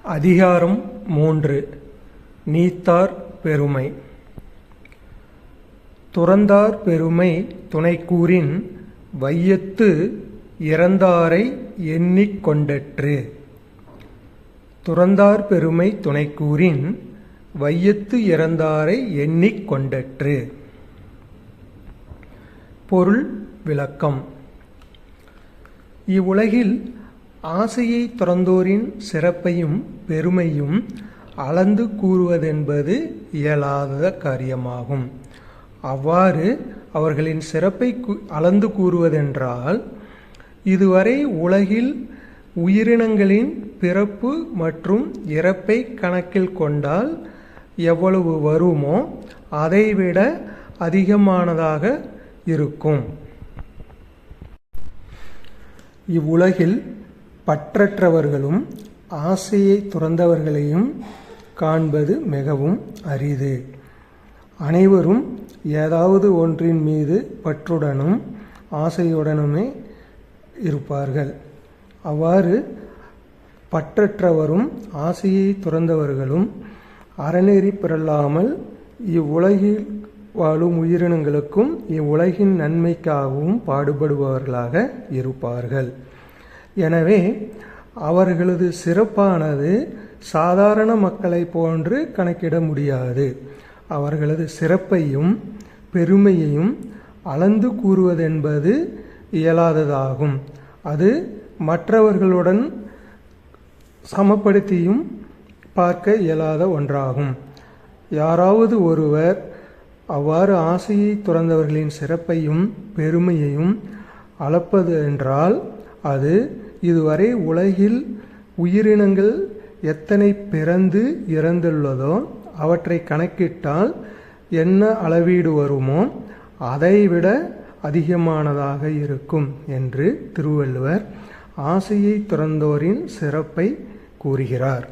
அதிகாரம் 3. நீத்தார் பெருமை. துறந்தார் பெருமை துணைக்கூறின் வையத்து இறந்தாரை எண்ணிக் கொண்டற்று. துறந்தார் பெருமை துணைக்கூறின் வையத்து இறந்தாரை எண்ணிக் கொண்டற்று. பொருள் விளக்கம். இவ்வுலகில் ஆசையை துறந்தோரின் சிறப்பையும் பெருமையும் அளந்து கூறுவதென்பது இயலாத காரியமாகும். அவ்வாறு அவர்களின் சிறப்பை அளந்து கூறுவதென்றால், இதுவரை உலகில் உயிரினங்களின் பிறப்பு மற்றும் இறப்பை கணக்கில் கொண்டால் எவ்வளவு வருமோ அதைவிட அதிகமானதாக இருக்கும். இவ்வுலகில் பற்றற்றவர்களும் ஆசையை துறந்தவர்களையும் காண்பது மிகவும் அரிது. அனைவரும் ஏதாவது ஒன்றின் மீது பற்றுடனும் ஆசையுடனுமே இருப்பார்கள். அவ்வாறு பற்றற்றவரும் ஆசையை துறந்தவர்களும் அறநெறி பிறழாமல் இவ்வுலகில் வாழும் உயிரினங்களுக்கும் இவ்வுலகின் நன்மைக்காகவும் பாடுபடுபவர்களாக இருப்பார்கள். எனவே அவர்களது சிறப்பானது சாதாரண மக்களை போன்று கணக்கிட முடியாது. அவர்களது சிறப்பையும் பெருமையையும் அளந்து கூறுவதென்பது இயலாததாகும். அது மற்றவர்களுடன் சமப்படுத்தியும் பார்க்க இயலாத ஒன்றாகும். யாராவது ஒருவர் அவ்வாறு ஆசையை துறந்தவர்களின் சிறப்பையும் பெருமையையும் அளப்பது என்றால், அது இதுவரை உலகில் உயிரினங்கள் எத்தனை பிறந்து இறந்துள்ளதோ அவற்றை கணக்கிட்டால் என்ன அளவீடு வருமோ அதைவிட அதிகமானதாக இருக்கும் என்று திருவள்ளுவர் ஆசையை துறந்தோரின் சிறப்பை கூறுகிறார்.